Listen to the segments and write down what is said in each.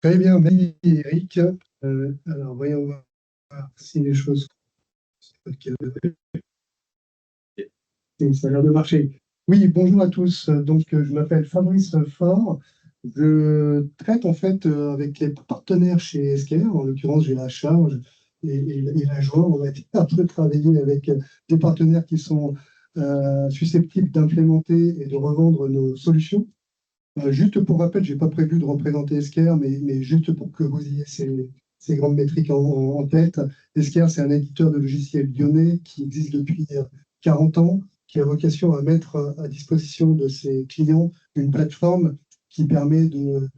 Très bien, merci Eric. Alors, voyons voir si les choses. Ça a l'air de marcher. Oui, bonjour à tous. Je m'appelle Fabrice Faure. Je traite en fait avec les partenaires chez Esquerre. En l'occurrence, j'ai la charge et la joie. On va un peu travailler avec des partenaires qui sont susceptibles d'implémenter et de revendre nos solutions. Juste pour rappel, je n'ai pas prévu de représenter Esker, mais juste pour que vous ayez ces grandes métriques en tête. Esker, c'est un éditeur de logiciels lyonnais qui existe depuis 40 ans, qui a vocation à mettre à disposition de ses clients une plateforme qui permet de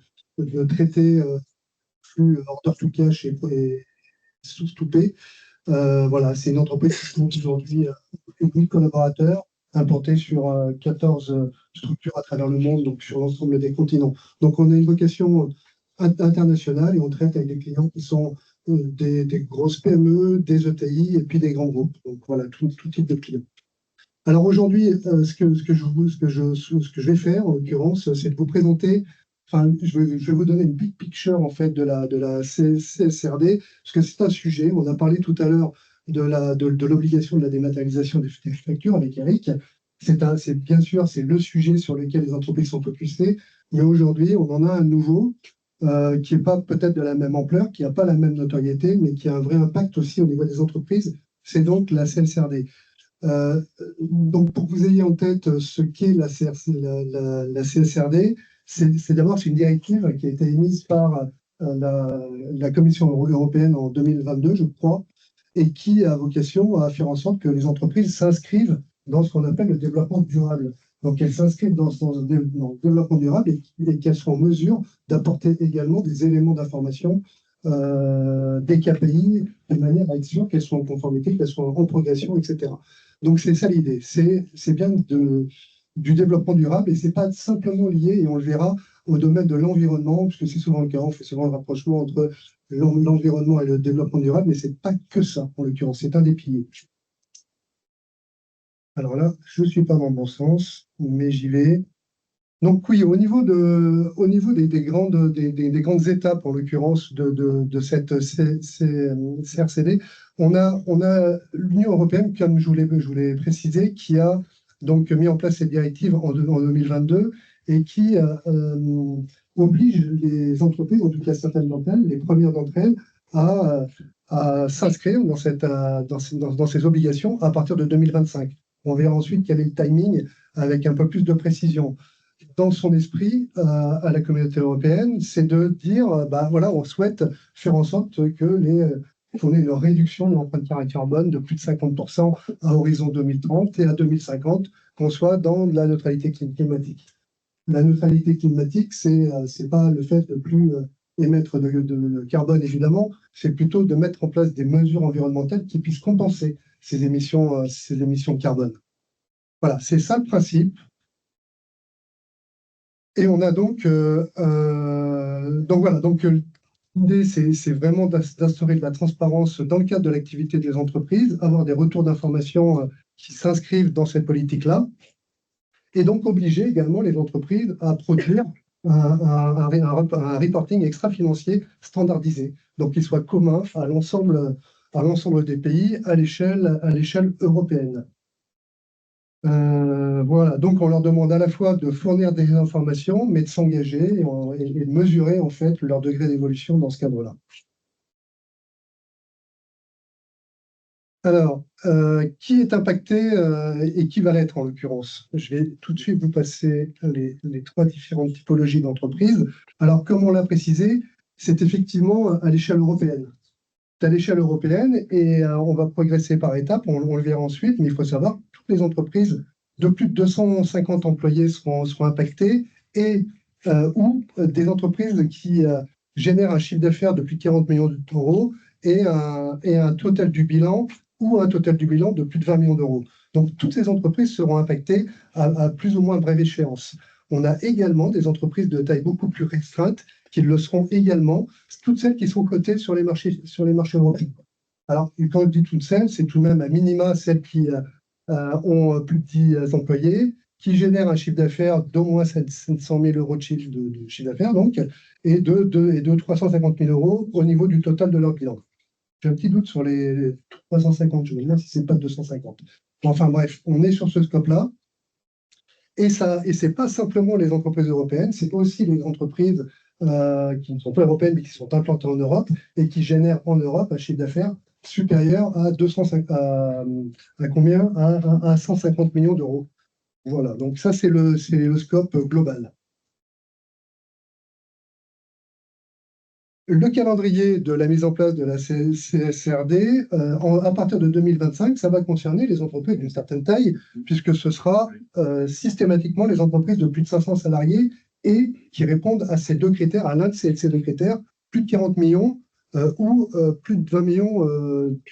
traiter flux order to cash et sous to pay. Voilà, c'est une entreprise qui compte aujourd'hui plus de 1000 collaborateurs implantés sur 14 structures à travers le monde, donc sur l'ensemble des continents. Donc on a une vocation internationale et on traite avec des clients qui sont des grosses PME, des ETI et puis des grands groupes. Donc voilà, tout type de clients. Alors aujourd'hui, ce que je vais faire, en l'occurrence, c'est de vous présenter, enfin, je vais vous donner une big picture en fait de la CSRD, parce que c'est un sujet. On a parlé tout à l'heure de l'obligation de la dématérialisation des factures avec Eric. Bien sûr, c'est le sujet sur lequel les entreprises sont focusées, mais aujourd'hui, on en a un nouveau qui n'est pas peut-être de la même ampleur, qui n'a pas la même notoriété, mais qui a un vrai impact aussi au niveau des entreprises. C'est donc la CSRD. Donc, pour que vous ayez en tête ce qu'est la CSRD, c'est une directive qui a été émise par la Commission européenne en 2022, je crois, et qui a vocation à faire en sorte que les entreprises s'inscrivent dans ce qu'on appelle le développement durable. Donc, elles s'inscrivent dans le développement durable et qu'elles soient en mesure d'apporter également des éléments d'information, des KPI, de manière à être sûr qu'elles soient en conformité, qu'elles soient en progression, etc. Donc c'est ça l'idée, c'est bien du développement durable et c'est pas simplement lié, et on le verra, au domaine de l'environnement, parce que c'est souvent le cas, on fait souvent le rapprochement entre l'environnement et le développement durable, mais c'est pas que ça, en l'occurrence, c'est un des piliers. Alors là, je ne suis pas dans le bon sens, mais j'y vais. Donc oui, au niveau des grandes étapes, en l'occurrence, de cette CRCD, on a l'Union européenne, comme je vous l'ai précisé, qui a donc mis en place cette directive en 2022 et qui oblige les entreprises, en tout cas certaines d'entre elles, les premières d'entre elles, à, à s'inscrire dans ces obligations à partir de 2025. On verra ensuite quel est le timing avec un peu plus de précision. Dans son esprit, à la communauté européenne, c'est de dire, bah voilà, on souhaite faire en sorte qu'on ait une réduction de l'empreinte carbone de plus de 50% à horizon 2030 et à 2050, qu'on soit dans la neutralité climatique. La neutralité climatique, c'est pas le fait de plus émettre de carbone, évidemment, c'est plutôt de mettre en place des mesures environnementales qui puissent compenser ces émissions de carbone. Voilà, c'est ça le principe. Et on a donc voilà, l'idée, c'est vraiment d'instaurer de la transparence dans le cadre de l'activité des entreprises, avoir des retours d'informations qui s'inscrivent dans cette politique-là, et donc obliger également les entreprises à produire un reporting extra-financier standardisé, donc qu'il soit commun à l'ensemble des pays à l'échelle européenne. Voilà, donc on leur demande à la fois de fournir des informations, mais de s'engager et de mesurer en fait leur degré d'évolution dans ce cadre-là. Alors, qui est impacté et qui va l'être en l'occurrence? Je vais tout de suite vous passer les trois différentes typologies d'entreprises. Alors, comme on l'a précisé, c'est effectivement à l'échelle européenne. C'est à l'échelle européenne et on va progresser par étapes, on le verra ensuite, mais il faut savoir que toutes les entreprises de plus de 250 employés seront impactées ou des entreprises qui génèrent un chiffre d'affaires de plus de 40 millions d'euros et un total du bilan de plus de 20 millions d'euros. Donc toutes ces entreprises seront impactées à plus ou moins brève échéance. On a également des entreprises de taille beaucoup plus restreinte qui le seront également, toutes celles qui sont cotées sur les marchés européens. Alors, quand je dis toutes celles, c'est tout de même à minima celles qui ont plus de 10 employés qui génère un chiffre d'affaires d'au moins 700 000 euros de chiffre d'affaires, donc, et de 350 000 euros au niveau du total de leur bilan. J'ai un petit doute sur les 350, je me demande si ce n'est pas 250. Enfin bref, on est sur ce scope-là. Et ce n'est pas simplement les entreprises européennes, c'est aussi les entreprises qui ne sont pas européennes, mais qui sont implantées en Europe et qui génèrent en Europe un chiffre d'affaires supérieur à, 205, à combien à 150 millions d'euros. Voilà, donc ça, c'est le scope global. Le calendrier de la mise en place de la CSRD, à partir de 2025, ça va concerner les entreprises d'une certaine taille, puisque ce sera systématiquement les entreprises de plus de 500 salariés et qui répondent à ces deux critères, à l'un de ces deux critères, plus de 40 millions ou plus de 20 millions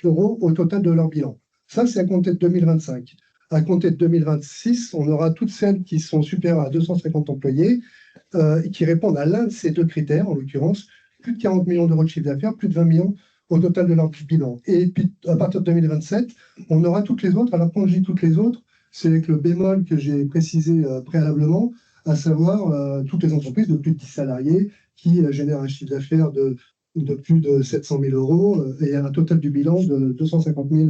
d'euros au total de leur bilan. Ça, c'est à compter de 2025. À compter de 2026, on aura toutes celles qui sont supérieures à 250 employés et qui répondent à l'un de ces deux critères, en l'occurrence, plus de 40 millions d'euros de chiffre d'affaires, plus de 20 millions au total de leur bilan. Et puis, à partir de 2027, on aura toutes les autres. Alors, quand je dis toutes les autres, c'est avec le bémol que j'ai précisé préalablement, à savoir toutes les entreprises de plus de 10 salariés qui génèrent un chiffre d'affaires de plus de 700 000 euros et un total du bilan de 250 000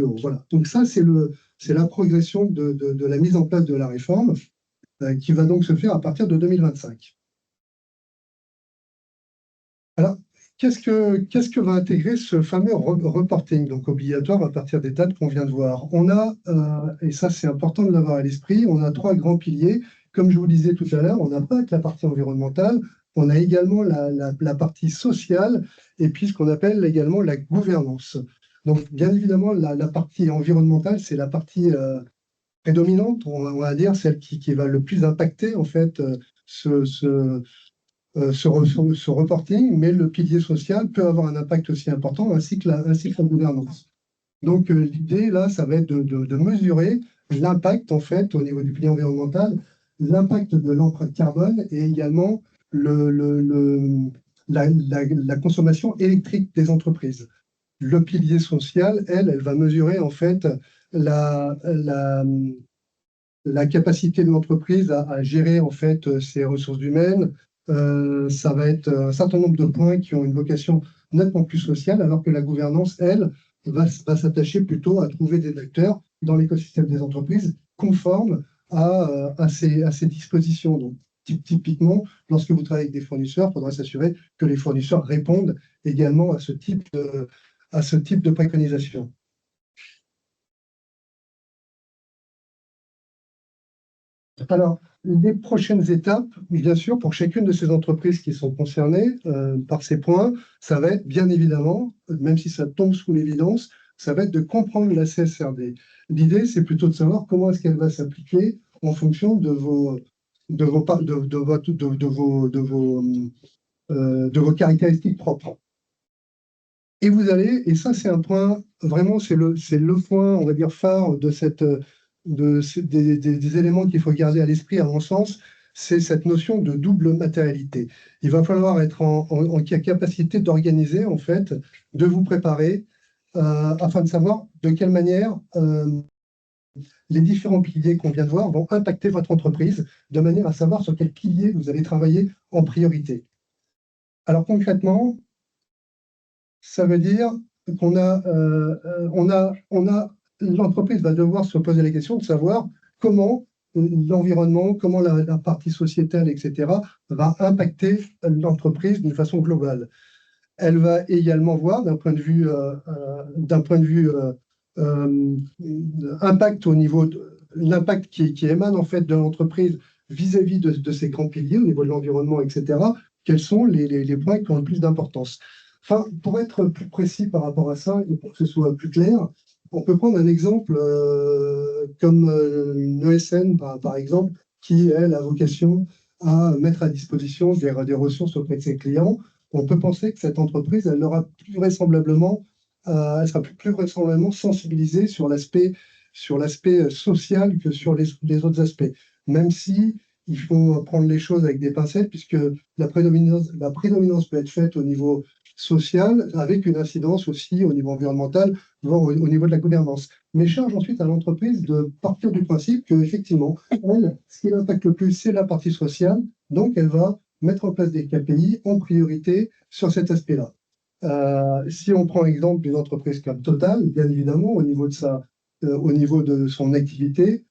euros. Voilà. Donc ça, c'est la progression de la mise en place de la réforme qui va donc se faire à partir de 2025. Alors, qu'est-ce que va intégrer ce fameux reporting, donc obligatoire à partir des dates qu'on vient de voir? On a, et ça c'est important de l'avoir à l'esprit, on a trois grands piliers. Comme je vous disais tout à l'heure, on n'a pas que la partie environnementale, on a également la partie sociale et puis ce qu'on appelle également la gouvernance. Donc, bien évidemment, la partie environnementale, c'est la partie prédominante, on va dire, celle qui va le plus impacter en fait ce reporting, mais le pilier social peut avoir un impact aussi important, ainsi que la gouvernance. Donc, l'idée, là, ça va être de mesurer l'impact, en fait, au niveau du pilier environnemental, l'impact de l'empreinte carbone et également la consommation électrique des entreprises. Le pilier social, elle va mesurer, en fait, la capacité de l'entreprise à gérer, en fait, ses ressources humaines. Ça va être un certain nombre de points qui ont une vocation nettement plus sociale, alors que la gouvernance, elle, va s'attacher plutôt à trouver des acteurs dans l'écosystème des entreprises conformes à ces dispositions. Donc, typiquement, lorsque vous travaillez avec des fournisseurs, il faudra s'assurer que les fournisseurs répondent également à ce type de préconisation. Alors, les prochaines étapes, bien sûr, pour chacune de ces entreprises qui sont concernées par ces points, ça va être bien évidemment, même si ça tombe sous l'évidence, ça va être de comprendre la CSRD. L'idée, c'est plutôt de savoir comment est-ce qu'elle va s'appliquer en fonction de vos caractéristiques propres. Et vous allez, et ça c'est un point, vraiment c'est le point, on va dire, phare des éléments qu'il faut garder à l'esprit, à mon sens, c'est cette notion de double matérialité. Il va falloir être en capacité d'organiser, en fait, de vous préparer afin de savoir de quelle manière les différents piliers qu'on vient de voir vont impacter votre entreprise, de manière à savoir sur quel pilier vous allez travailler en priorité. Alors concrètement, ça veut dire qu'on l'entreprise va devoir se poser la question de savoir comment l'environnement, comment la partie sociétale, etc., va impacter l'entreprise d'une façon globale. Elle va également voir d'un point de vue impact au niveau de l'impact qui émane en fait de l'entreprise vis-à-vis de ces grands piliers au niveau de l'environnement, etc. Quels sont les points qui ont le plus d'importance? Enfin, pour être plus précis par rapport à ça et pour que ce soit plus clair, on peut prendre un exemple comme une ESN, par exemple, qui, elle, a vocation à mettre à disposition des ressources auprès de ses clients. On peut penser que cette entreprise, elle sera plus vraisemblablement sensibilisée sur l'aspect social que sur les autres aspects. Même si il faut prendre les choses avec des pincettes, puisque la prédominance peut être faite au niveau social, avec une incidence aussi au niveau environnemental, voire au niveau de la gouvernance. Mais charge ensuite à l'entreprise de partir du principe qu'effectivement, elle, ce qui l'impacte le plus, c'est la partie sociale. Donc, elle va mettre en place des KPI en priorité sur cet aspect-là. Si on prend l'exemple d'une entreprise comme Total, bien évidemment, au niveau de son activité,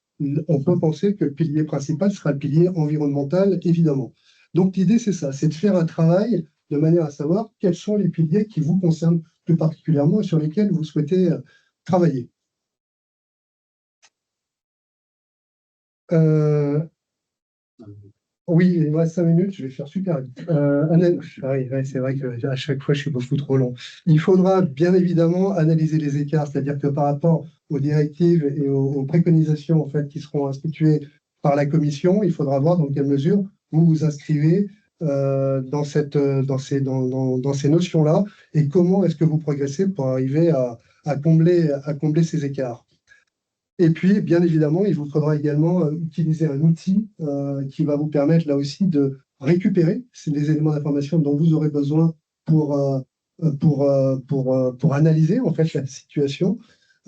on peut penser que le pilier principal sera le pilier environnemental, évidemment. Donc l'idée, c'est ça, c'est de faire un travail de manière à savoir quels sont les piliers qui vous concernent plus particulièrement et sur lesquels vous souhaitez travailler. Euh, Oui, il me reste 5 minutes, je vais faire super vite. Oui, ouais, c'est vrai qu'à chaque fois, je suis beaucoup trop long. Il faudra bien évidemment analyser les écarts, c'est-à-dire que par rapport aux directives et aux préconisations en fait, qui seront instituées par la Commission, il faudra voir dans quelle mesure vous vous inscrivez dans ces notions-là et comment est-ce que vous progressez pour arriver à combler ces écarts. Et puis, bien évidemment, il vous faudra également utiliser un outil qui va vous permettre là aussi de récupérer les éléments d'information dont vous aurez besoin pour, pour analyser en fait la situation.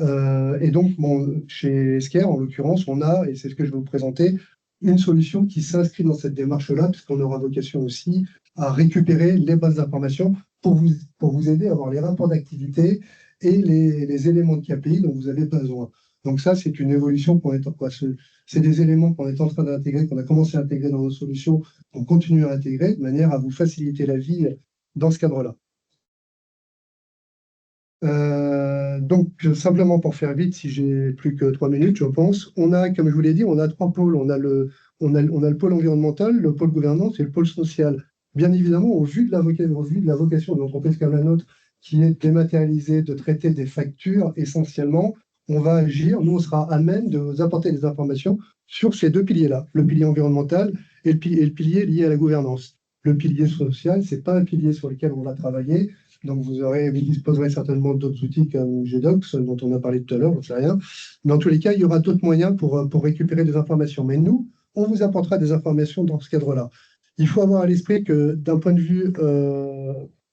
Et donc, bon, chez Esker, en l'occurrence, on a, et c'est ce que je vais vous présenter, une solution qui s'inscrit dans cette démarche-là, puisqu'on aura vocation aussi à récupérer les bases d'informations pour vous aider à avoir les rapports d'activité et les éléments de KPI dont vous avez besoin. Donc ça, c'est une évolution c'est des éléments qu'on est en train d'intégrer, qu'on a commencé à intégrer dans nos solutions, qu'on continue à intégrer de manière à vous faciliter la vie dans ce cadre-là. Donc, simplement pour faire vite, si j'ai plus que 3 minutes, je pense, on a, comme je vous l'ai dit, on a trois pôles. On a le pôle environnemental, le pôle gouvernance et le pôle social. Bien évidemment, au vu de la vocation d'une entreprise comme la nôtre, qui est de dématérialiser, de traiter des factures essentiellement, on va agir, nous, on sera à même de vous apporter des informations sur ces deux piliers-là, le pilier environnemental et le pilier lié à la gouvernance. Le pilier social, c'est pas un pilier sur lequel on va travailler. Donc, vous disposerez certainement d'autres outils comme GDocs, dont on a parlé tout à l'heure, j'en sais rien. Mais en tous les cas, il y aura d'autres moyens pour récupérer des informations. Mais nous, on vous apportera des informations dans ce cadre-là. Il faut avoir à l'esprit que d'un point de vue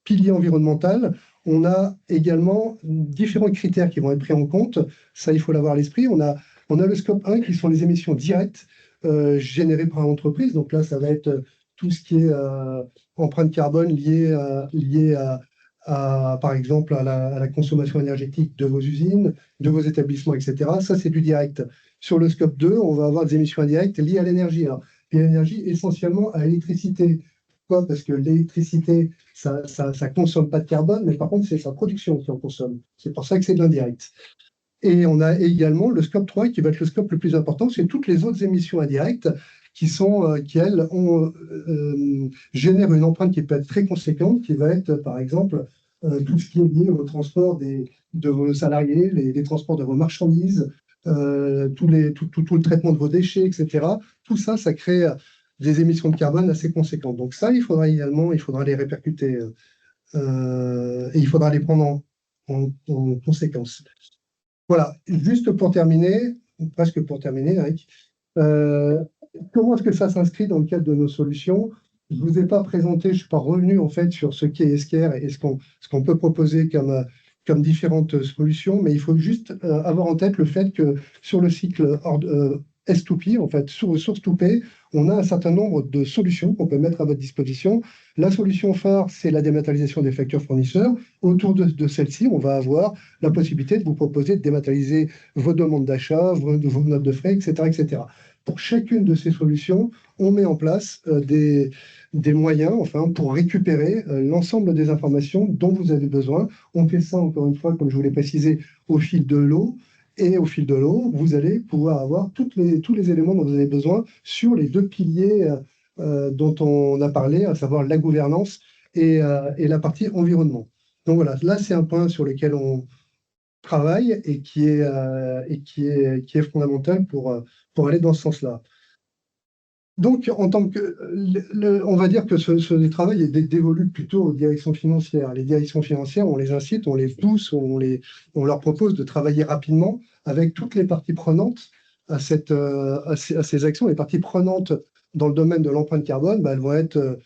pilier environnemental, on a également différents critères qui vont être pris en compte. Ça, il faut l'avoir à l'esprit. On a le scope 1 qui sont les émissions directes générées par l'entreprise. Donc là, ça va être tout ce qui est empreinte carbone liée par exemple, à la consommation énergétique de vos usines, de vos établissements, etc. Ça, c'est du direct. Sur le scope 2, on va avoir des émissions indirectes liées à l'énergie. Et l'énergie, essentiellement à l'électricité. Pourquoi? Parce que l'électricité, ça consomme pas de carbone, mais par contre, c'est sa production qui en consomme. C'est pour ça que c'est de l'indirect. Et on a également le scope 3 qui va être le scope le plus important, c'est toutes les autres émissions indirectes qui elles, génèrent une empreinte qui peut être très conséquente, qui va être, par exemple, tout ce qui est lié au transport de vos salariés, les transports de vos marchandises, tout le traitement de vos déchets, etc. Tout ça, ça crée des émissions de carbone assez conséquentes. Donc ça, il faudra les répercuter et il faudra les prendre en conséquence. Voilà, juste pour terminer, ou presque pour terminer, Eric, comment est-ce que ça s'inscrit dans le cadre de nos solutions? Je ne vous ai pas présenté, je ne suis pas revenu en fait sur ce qu'est Esker et ce qu'on peut proposer comme différentes solutions, mais il faut juste avoir en tête le fait que sur le cycle S2P, en fait, sur ressources 2P, on a un certain nombre de solutions qu'on peut mettre à votre disposition. La solution phare, c'est la dématérialisation des factures fournisseurs. Autour de celle-ci, on va avoir la possibilité de vous proposer de dématérialiser vos demandes d'achat, vos notes de frais, etc., etc. Pour chacune de ces solutions, on met en place des moyens enfin, pour récupérer l'ensemble des informations dont vous avez besoin. On fait ça, encore une fois, comme je vous l'ai précisé, au fil de l'eau. Et au fil de l'eau, vous allez pouvoir avoir tous les éléments dont vous avez besoin sur les deux piliers dont on a parlé, à savoir la gouvernance et la partie environnement. Donc voilà, là, c'est un point sur lequel on travaille et qui est fondamental pour aller dans ce sens-là. Donc, en tant que, on va dire que ce travail est dévolu plutôt aux directions financières. Les directions financières, on les incite, on les pousse, on leur propose de travailler rapidement avec toutes les parties prenantes à ces actions. Les parties prenantes dans le domaine de l'empreinte carbone, elles vont être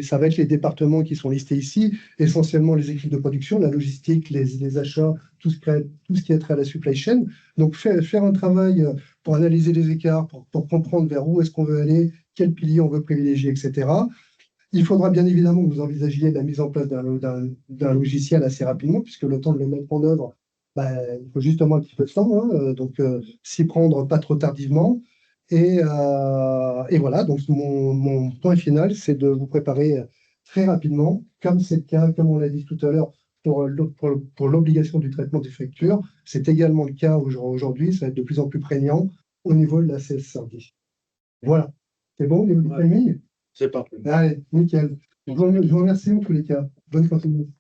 ça va être les départements qui sont listés ici, essentiellement les équipes de production, la logistique, les achats, tout ce qui est trait à la supply chain. Donc, faire un travail pour analyser les écarts, pour comprendre vers où est-ce qu'on veut aller, quel pilier on veut privilégier, etc. Il faudra bien évidemment que vous envisagiez la mise en place d'un logiciel assez rapidement, puisque le temps de le mettre en œuvre, ben, il faut justement un petit peu de temps, hein, donc s'y prendre pas trop tardivement. Et voilà, donc mon point final, c'est de vous préparer très rapidement, comme c'est le cas, comme on l'a dit tout à l'heure, pour l'obligation du traitement des factures. C'est également le cas aujourd'hui, ça va être de plus en plus prégnant au niveau de la CSRD. Voilà, c'est bon au niveau du timing? C'est parfait. Allez, nickel. Je vous remercie en tous les cas. Bonne continuation.